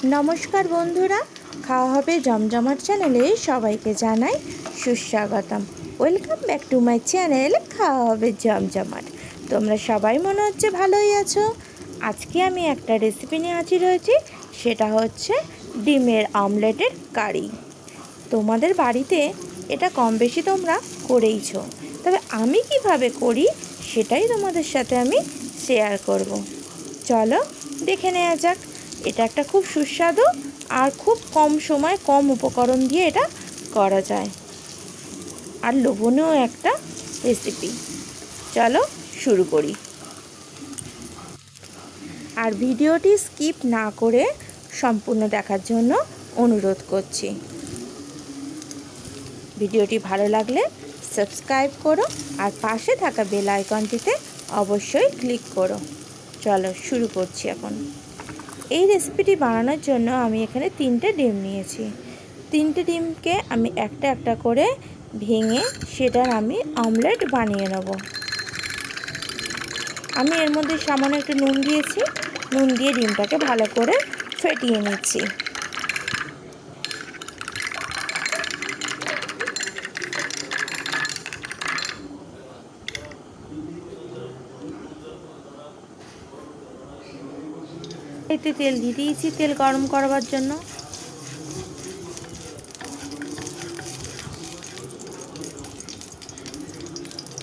নমস্কার বন্ধুরা, খাওয়া হবে জমজমাট চ্যানেলে সবাইকে জানাই সুস্বাগতম। Welcome back to my channel খাওয়া হবে জমজমাট। তোমরা সবাই মনে হচ্ছে ভালোই আছো। আজকে আমি একটা রেসিপি নিয়ে হাজির হয়েছি, সেটা হচ্ছে ডিমের আমলেটের কারি। তোমাদের বাড়িতে এটা কম বেশি তোমরা করেইছো, তবে আমি কিভাবে করি সেটাই তোমাদের সাথে আমি শেয়ার করব। চলো দেখে নেওয়া যাক। এটা একটা খুব সুস্বাদু আর খুব কম সময় কম উপকরণ দিয়ে এটা করা যায়, আর লোভনীয় একটা রেসিপি। চলো শুরু করি। আর ভিডিওটি স্কিপ না করে সম্পূর্ণ দেখার জন্য অনুরোধ করছি। ভিডিওটি ভালো লাগলে সাবস্ক্রাইব করো আর পাশে থাকা বেল আইকনটিতে অবশ্যই ক্লিক করো। চলো শুরু করছি এখন। এই রেসিপিটি বানানোর জন্য আমি এখানে 3টে ডিম নিয়েছি। 3টে ডিমকে আমি একটা একটা করে ভেঙে সেটার আমি অমলেট বানিয়ে নেব। আমি এর মধ্যে সামান্য একটু নুন দিয়েছি। নুন দিয়ে ডিমটাকে ভালো করে ফেটিয়ে নিচ্ছি। এতে তেল দিয়ে দিয়েছি, তেল গরম করবার জন্য।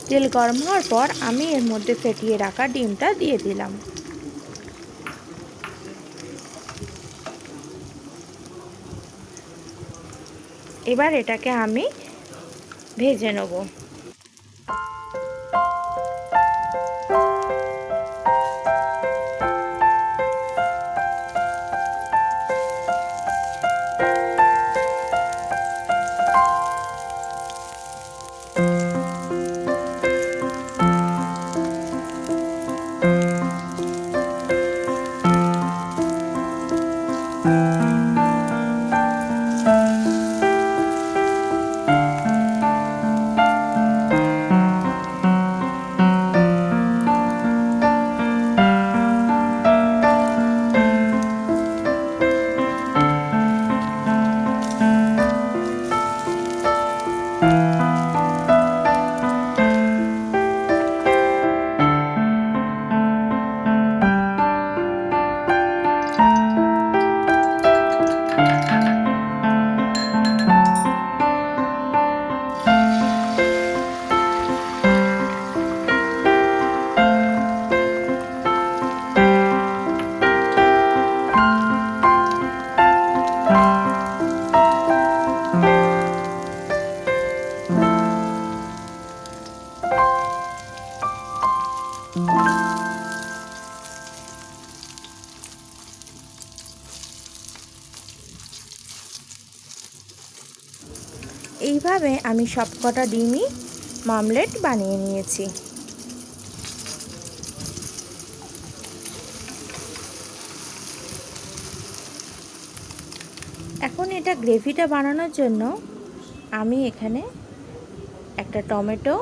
তেল গরম হওয়ার পর আমি এর মধ্যে ফেটিয়ে রাখা ডিমটা দিয়ে দিলাম। এবার এটাকে আমি ভেজে নেব। এইভাবে আমি সবকটা ডিমই মামলেট বানিয়ে নিয়েছি। এখন এটা গ্রেভিটা বানানোর জন্য আমি এখানে একটা টমেটো,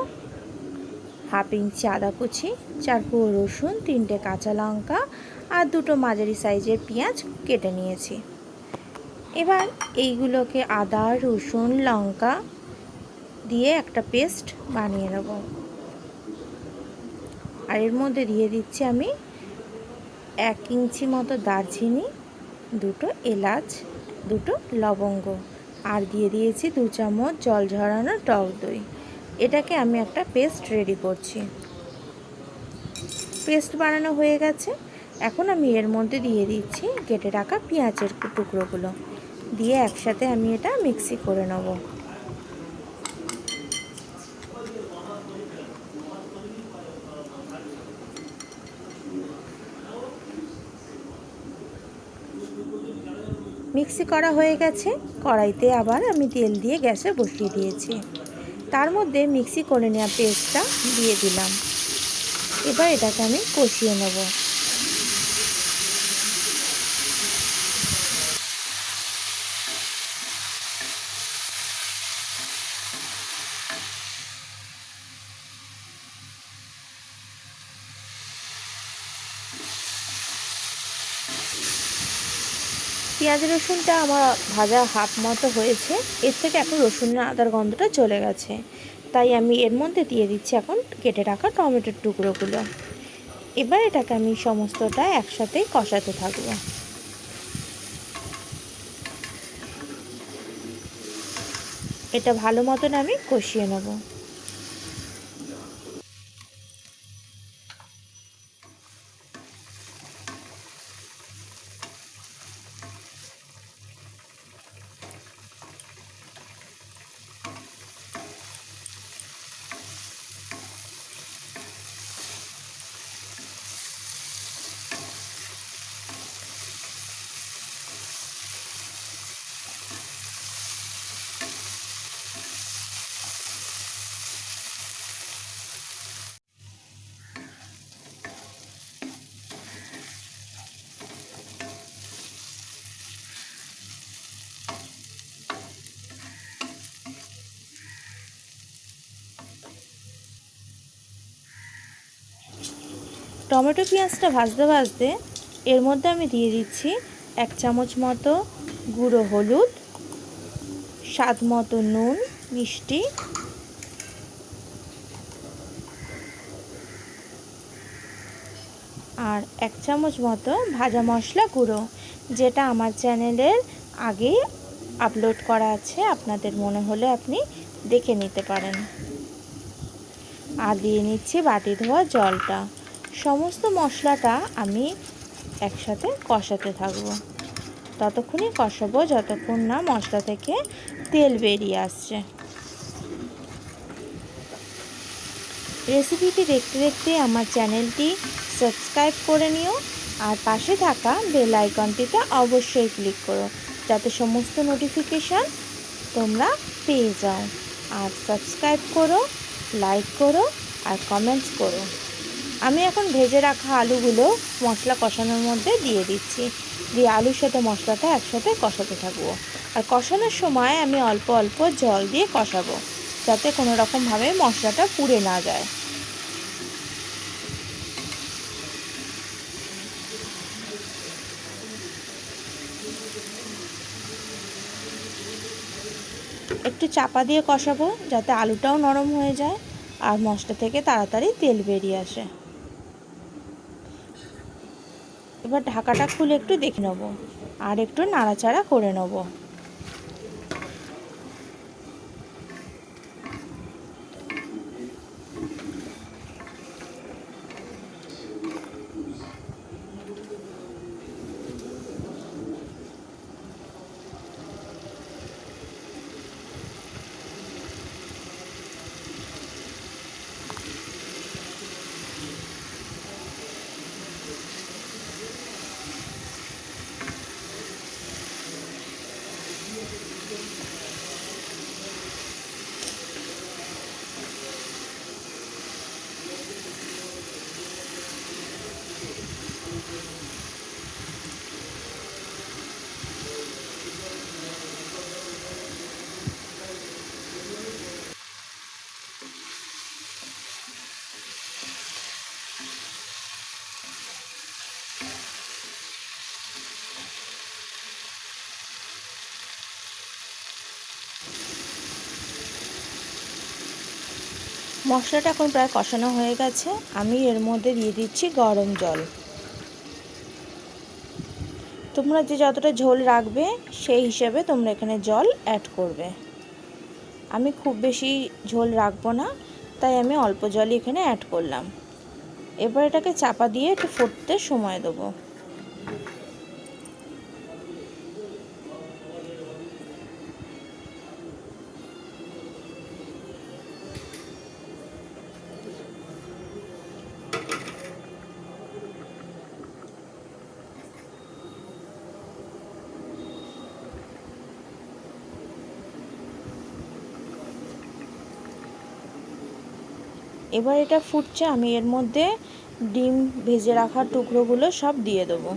হাফ ইঞ্চি আদা কুচি, 4 কোয়া রসুন, 3টে কাঁচা লঙ্কা আর 2টো মাঝারি সাইজের পেঁয়াজ কেটে নিয়েছি। এবার এইগুলোকে আদা, রসুন, লঙ্কা দিয়ে একটা পেস্ট বানিয়ে নেব। আর এর মধ্যে দিয়ে দিচ্ছি আমি 1 ইঞ্চি মতো দারচিনি, 2টো এলাচ, 2টো লবঙ্গ, আর দিয়ে দিয়েছি 2 চামচ জল ঝরানো টক দই। এটাকে আমি একটা পেস্ট রেডি করছি। পেস্ট বানানো হয়ে গেছে। এখন আমি এর মধ্যে দিয়ে দিচ্ছি কেটে রাখা পেঁয়াজের টুকরোগুলো, দিয়ে একসাথে আমি এটা মিক্সি করে নেব। মিক্সি করা হয়ে গেছে। কড়াইতে আবার আমি তেল দিয়ে গ্যাসে বসিয়ে দিয়েছি। তার মধ্যে মিক্সি করে নেওয়া পেস্টটা দিয়ে দিলাম। এবার এটাকে আমি কষিয়ে নেব। পেঁয়াজ রসুনটা আমার ভাজা হাফ মতো হয়েছে, এর থেকে এখন রসুন আদার গন্ধটা চলে গেছে। তাই আমি এর মধ্যে দিয়ে দিচ্ছি এখন কেটে রাখা টমেটোর টুকরোগুলো। এবার এটাকে আমি সমস্তটা একসাথেই কষাতে থাকবো। এটা ভালো মতন আমি কষিয়ে নেব। টমেটো পেঁয়াজটা ভাজতে ভাজতে এর মধ্যে আমি দিয়ে দিচ্ছি 1 চামচ মতো গুঁড়ো হলুদ, স্বাদ মতো নুন, মিষ্টি, আর 1 চামচ মতো ভাজা মশলা গুঁড়ো, যেটা আমার চ্যানেলের আগেই আপলোড করা আছে, আপনাদের মনে হলে আপনি দেখে নিতে পারেন। আর দিয়ে নিচ্ছি বাটি ধোয়া জলটা। সমস্ত মশলাটা আমি একসাথে কষাতে থাকবো। ততক্ষণই কষাবো যতক্ষণ না মশলা থেকে তেল বেরিয়ে আসছে। রেসিপিটি দেখতে দেখতে আমার চ্যানেলটি সাবস্ক্রাইব করে নিও, আর পাশে থাকা বেল আইকনটিতে অবশ্যই ক্লিক করো, যাতে সমস্ত নোটিফিকেশান তোমরা পেয়ে যাও। আর সাবস্ক্রাইব করো, লাইক করো আর কমেন্টস করো। আমি এখন ভেজে রাখা আলুগুলো মশলা কষানোর মধ্যে দিয়ে দিচ্ছি, দিয়ে আলুর সাথে মশলাটা একসাথে কষাতে থাকবো। আর কষানোর সময় আমি অল্প অল্প জল দিয়ে কষাবো, যাতে কোনো রকমভাবে মশলাটা পুড়ে না যায়। একটু চাপা দিয়ে কষাবো, যাতে আলুটাও নরম হয়ে যায় আর মশলা থেকে তাড়াতাড়ি তেল বেরিয়ে আসে। এবার ঢাকাটা খুলে একটু দেখে নেব আর একটু নাড়াচাড়া করে নেব। মশলাটা এখন প্রায় কষানো হয়ে গেছে। আমি এর মধ্যে দিয়ে দিচ্ছি গরম জল। তোমরা যে যতটা ঝোল রাখবে সেই হিসেবে তোমরা এখানে জল অ্যাড করবে। আমি খুব বেশি ঝোল রাখবো না, তাই আমি অল্প জলই এখানে অ্যাড করলাম। এবার এটাকে চাপা দিয়ে একটু ফুটতে সময় দেবো। এবার এটা ফুটছে, আমি এর মধ্যে ডিম ভেজে রাখা টুকরোগুলো সব দিয়ে দেবো।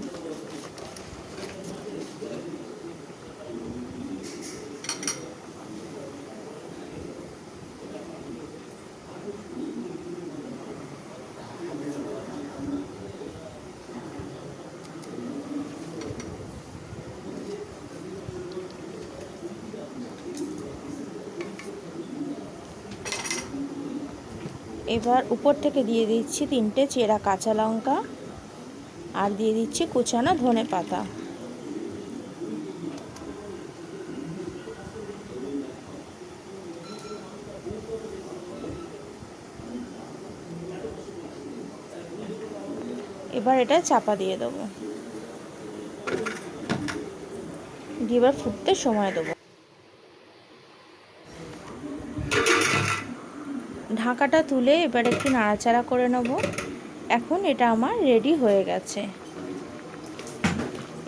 এবার উপর থেকে দিয়ে দিচ্ছি 3টে চেরা কাঁচা লঙ্কা আর দিয়ে দিচ্ছি কুচানো ধনেপাতা। এবার এটা চাপা দিয়ে দেবো, দিয়ে এবার ফুটতে সময় দেবো। ঢাকাটা তুলে এবার একটু নাড়াচাড়া করে নেব। এখন এটা আমার রেডি হয়ে গেছে।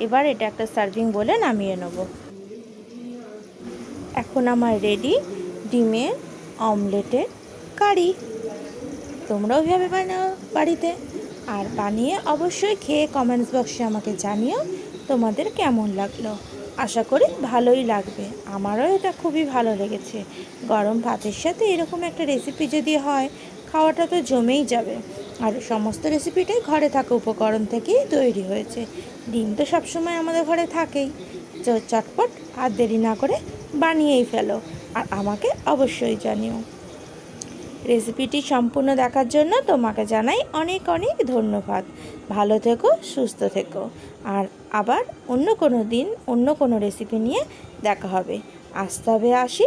এবার এটা একটা সার্ভিং বলে নামিয়ে নেব। এখন আমার রেডি ডিমের অমলেটের কারি। তোমরাও ওইভাবে বানাও বাড়িতে, আর বানিয়ে অবশ্যই খেয়ে কমেন্টস বক্সে আমাকে জানিও তোমাদের কেমন লাগলো। আশা করি ভালোই লাগবে, আমারও এটা খুবই ভালো লেগেছে। গরম ভাতের সাথে এরকম একটা রেসিপি যদি হয়, খাওয়াটা তো জমেই যাবে। আর সমস্ত রেসিপিটাই ঘরে থাকা উপকরণ থেকেই তৈরি হয়েছে। ডিম তো সবসময় আমাদের ঘরে থাকেই। চটপট আর দেরি না করে বানিয়েই ফেলো, আর আমাকে অবশ্যই জানিও। রেসিপিটি সম্পূর্ণ দেখার জন্য তোমাকে জানাই অনেক অনেক ধন্যবাদ। ভালো থেকো, সুস্থ থেকো, আর আবার অন্য কোনো দিন অন্য কোনো রেসিপি নিয়ে দেখা হবে। আজ তবে আসি,